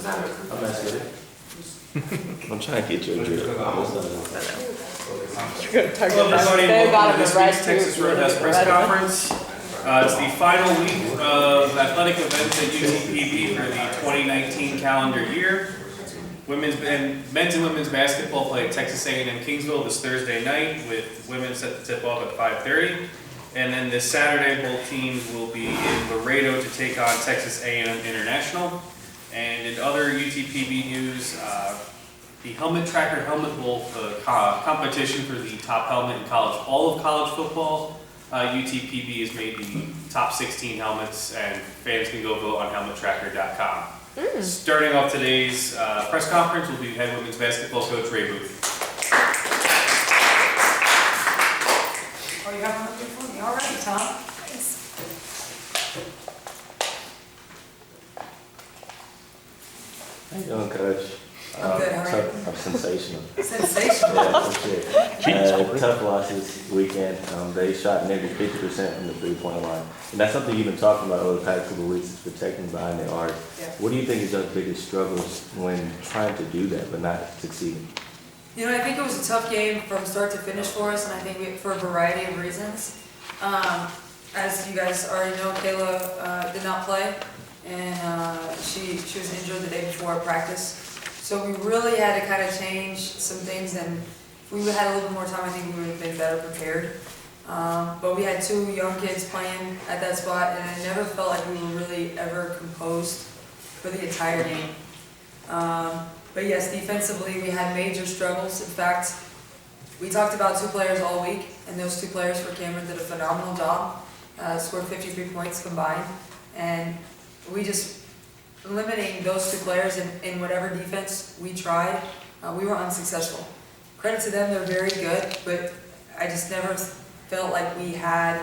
I'm asking it. I'm trying to get you a drip. Hello everybody, welcome to this week's Texas Roadhouse press conference. It's the final week of athletic events at UTPB for the 2019 calendar year. Men's and women's basketball play at Texas A&M Kingsville this Thursday night, with women set to tip off at 5:30. And then this Saturday, both teams will be in Laredo to take on Texas A&M International. And in other UTPB news, the Helmet Tracker Helmet Bowl, the competition for the top helmet in all of college football, UTPB has made the top 16 helmets, and fans can go vote on helmettracker.com. Starting off today's press conference will be head women's basketball coach Ray Boothe. Oh, you have one for me? All right, Tom. How you doing, Coach? I'm good, how are you? I'm sensational. Sensational. Yeah, for sure. Tough losses weekend. They shot nearly 50% from the three-point line. And that's something you've been talking about over the past couple of weeks, is protecting behind the arc. Yeah. What do you think is those biggest struggles when trying to do that but not succeeding? You know, I think it was a tough game from start to finish for us, and I think for a variety of reasons. As you guys already know, Kayla did not play, and she was injured the day before our practice. So we really had to kind of change some things, and if we had a little bit more time, I think we would have been better prepared. But we had two young kids playing at that spot, and I never felt like we were really ever composed for the entire game. But yes, defensively, we had major struggles. In fact, we talked about two players all week, and those two players for Cameron did a phenomenal job, scored 53 points combined, and we just limiting those two players in whatever defense we tried, we were unsuccessful. Credit to them, they're very good, but I just never felt like we had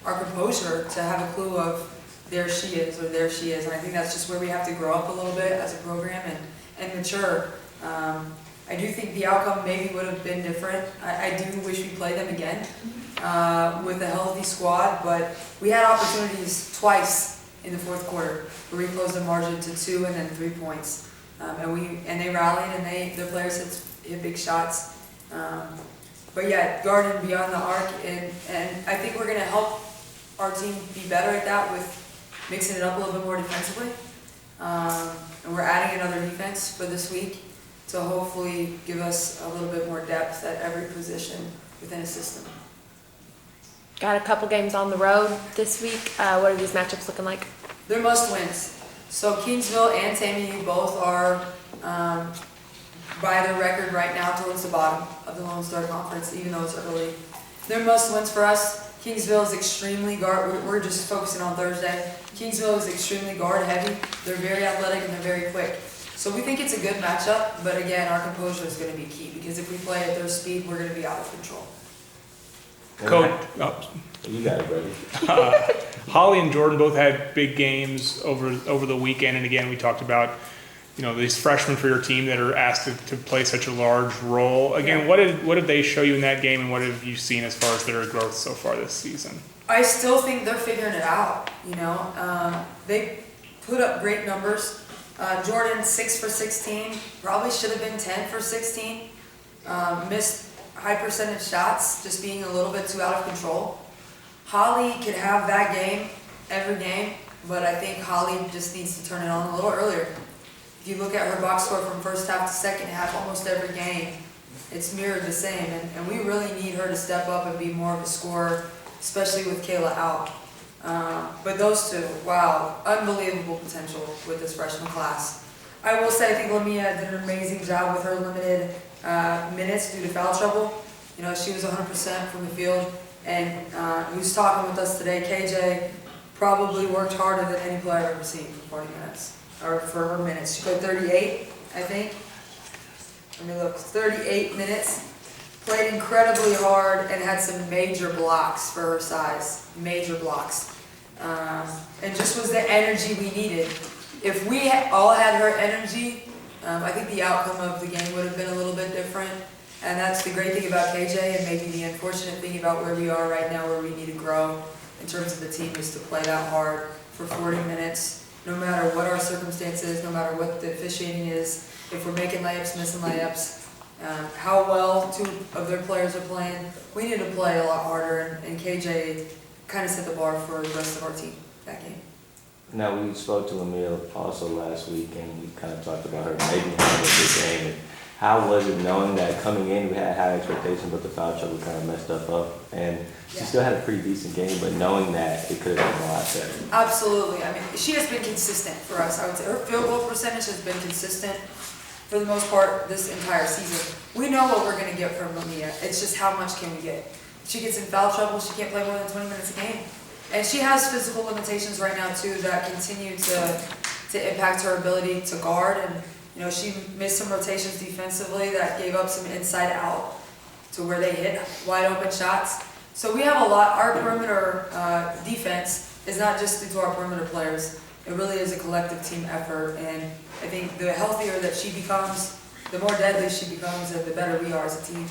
our composure to have a clue of there she is or there she is. And I think that's just where we have to grow up a little bit as a program and mature. I do think the outcome maybe would have been different. I do wish we played them again with a healthy squad, but we had opportunities twice in the fourth quarter, where we closed the margin to 2 and then 3 points, and they rallied, and their players hit big shots. But yeah, guarding beyond the arc, and I think we're going to help our team be better at that with mixing it up a little bit more defensively. And we're adding another defense for this week to hopefully give us a little bit more depth at every position within a system. Got a couple games on the road this week. What are these matchups looking like? They're must-wins. So Kingsville and TAMU both are, by their record right now, towards the bottom of the Lone Star Conference, even though it's early. They're must-wins for us. Kingsville is extremely guard. We're just focusing on Thursday. Kingsville is extremely guard-heavy. They're very athletic and they're very quick. So we think it's a good matchup, but again, our composure is going to be key, because if we play at their speed, we're going to be out of control. Coach, You got it, brother. Holly and Jordan both had big games over the weekend, and again, we talked about, these freshmen for your team that are asked to play such a large role. Again, what did they show you in that game, and what have you seen as far as their growth so far this season? I still think they're figuring it out. They put up great numbers. Jordan 6 for 16, probably should have been 10 for 16. Missed high percentage shots, just being a little bit too out of control. Holly could have that game every game, but I think Holly just needs to turn it on a little earlier. If you look at her box score from first half to second half, almost every game, it's mirrored the same, and we really need her to step up and be more of a scorer, especially with Kayla out. But those two, wow, unbelievable potential with this freshman class. I will say I think Lamia did an amazing job with her limited minutes due to foul trouble. She was 100% from the field, and who's talking with us today, KJ, probably worked harder than any player I've ever seen for 40 minutes, or for her minutes. She played 38, I think. Let me look, 38 minutes. Played incredibly hard and had some major blocks for her size, major blocks. And just was the energy we needed. If we all had her energy, I think the outcome of the game would have been a little bit different. And that's the great thing about KJ, and maybe the unfortunate thing about where we are right now, where we need to grow in terms of the team, is to play that hard for 40 minutes no matter what our circumstances, no matter what the officiating is, if we're making layups, missing layups, how well two of their players are playing, we need to play a lot harder, and KJ kind of set the bar for the rest of our team that game. Now, we spoke to Emile also last week, and we kind of talked about her maybe having a good game. And how was it knowing that coming in we had high expectations, but the foul trouble kind of messed up, and she still had a pretty decent game, but knowing that it could have been a lot better? Absolutely. I mean, she has been consistent for us. I would say her field goal percentage has been consistent for the most part this entire season. We know what we're going to get from Mamiya. It's just how much can we get. If she gets in foul trouble, she can't play more than 20 minutes a game. And she has physical limitations right now too that continue to impact her ability to guard. And you know, she missed some rotations defensively that gave up some inside out to where they hit wide open shots. So we have a lot. Our perimeter defense is not just due to our perimeter players. It really is a collective team effort. And I think the healthier that she becomes, the more deadly she becomes, and the better we are as a team.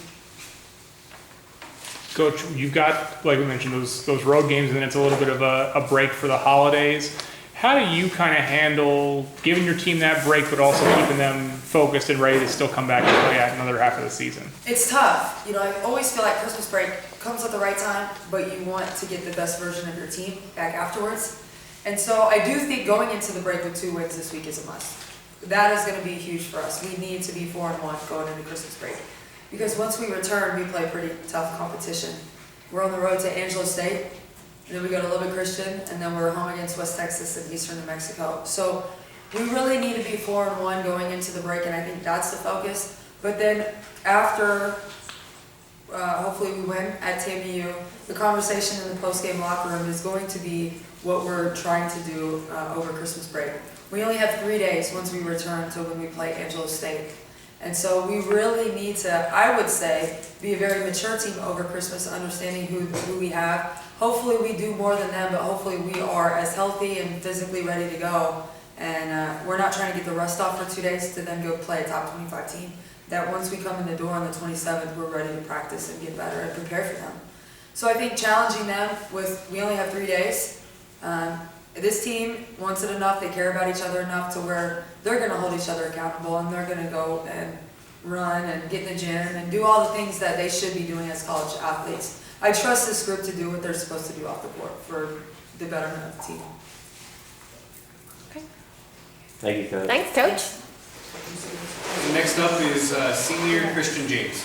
Coach, you've got, like we mentioned, those road games, and then it's a little bit of a break for the holidays. How do you kind of handle giving your team that break, but also keeping them focused and ready to still come back and play out another half of the season? It's tough. You know, I always feel like Christmas break comes at the right time, but you want to get the best version of your team back afterwards. And so I do think going into the break with 2 wins this week is a must. That is going to be huge for us. We need to be 4-1 going into Christmas break. Because once we return, we play pretty tough competition. We're on the road to Angelo State, and then we go to Lubbock Christian, and then we're home against West Texas and Eastern New Mexico. So we really need to be 4-1 going into the break, and I think that's the focus. But then after, hopefully we win at TMU, the conversation in the post-game locker room is going to be what we're trying to do over Christmas break. We only have 3 days once we return to when we play Angelo State. And so we really need to, I would say, be a very mature team over Christmas, understanding who we have. Hopefully we do more than them, but hopefully we are as healthy and physically ready to go. And we're not trying to get the rust off for 2 days to then go play a top 25 team. That once we come in the door on the 27th, we're ready to practice and get better and prepare for them. So I think challenging them with, we only have 3 days. This team wants it enough, they care about each other enough to where they're going to hold each other accountable, and they're going to go and run and get in the gym and do all the things that they should be doing as college athletes. I trust this group to do what they're supposed to do off the court for the betterment of the team. Okay. Thank you, Coach. Thanks, Coach. Next up is senior Kristian James.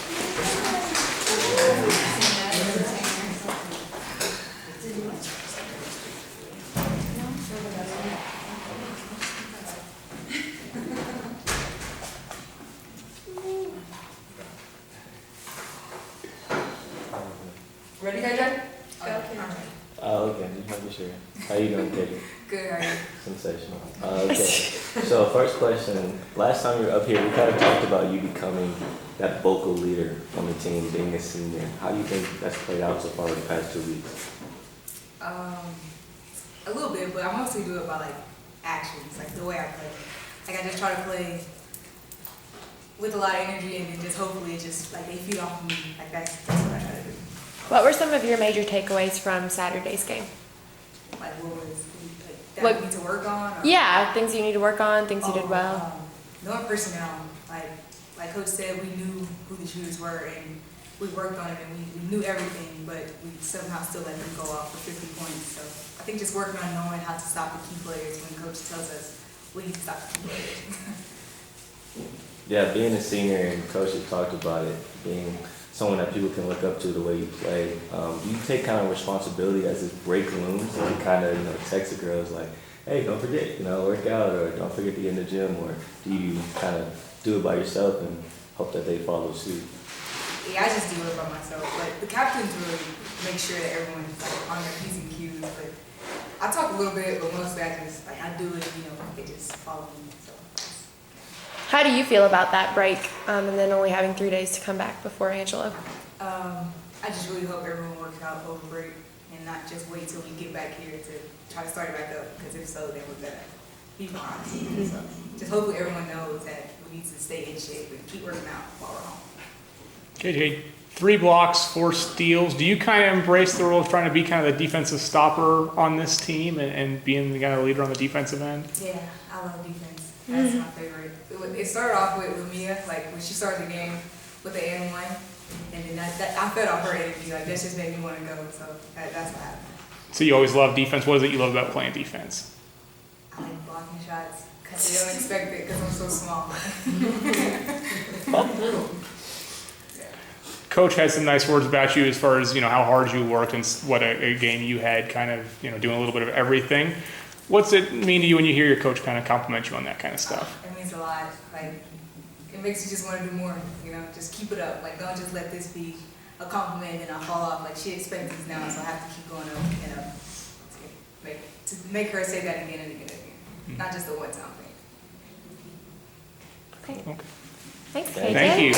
Ready, KJ? Okay, just making sure. How you doing, KJ? Good, how are you? Sensational. Okay, so first question. Last time you were up here, we kind of talked about you becoming that vocal leader on the team, being a senior. How do you think that's played out so far in the past 2 weeks? A little bit, but I mostly do it by like actions, like the way I play. Like I just try to play with a lot of energy, and then just hopefully it just like they feed off of me. Like that's what I try to do. What were some of your major takeaways from Saturday's game? Like what was like, that What- we need to work on? Or, Yeah, things you need to work on, things you did well. Knowing personnel, like Coach said, we knew who the shooters were, and we worked on it, and we knew everything, but we somehow still let them go off for 50 points. So I think just working on knowing how to stop the key players when Coach tells us we need to stop the key players. Yeah, being a senior, and Coach has talked about it, being someone that people can look up to the way you play. You take kind of responsibility as this break looms, and you kind of text the girls like, hey, don't forget, work out, or don't forget to get in the gym, or do you kind of do it by yourself and hope that they follow suit? Yeah, I just do it by myself, but the captains really make sure that everyone's like on their P's and Q's. But I talk a little bit, but mostly I just I do it, they just follow me. So. How do you feel about that break, and then only having 3 days to come back before Angelo? I just really hope everyone works out over break and not just wait till we get back here to try to start it back up, because if so, then we're gonna be behind. So just hopefully everyone knows that we need to stay in shape and keep working out while we're home. KJ, 3 blocks, 4 steals. Do you kind of embrace the role of trying to be kind of the defensive stopper on this team and being the kind of leader on the defensive end? Yeah, I love defense. That's my favorite. It started off with Mia, like when she started the game with the N1, and then I fed off her energy. Like that just made me want to go. So that's what happened. So you always love defense. What is it you love about playing defense? I like blocking shots because they don't expect it because I'm so small. Coach had some nice words about you as far as, how hard you worked and what a game you had, kind of, doing a little bit of everything. What's it mean to you when you hear your coach kind of compliment you on that kind of stuff? It means a lot. Like, it makes you just want to do more, just keep it up. Like, don't just let this be a compliment and I'll fall off. Like, she expects this now, so I have to keep going up and up to make her say that again and again and again. Not just the one-time thing. Okay. Thanks, KJ. Thank you.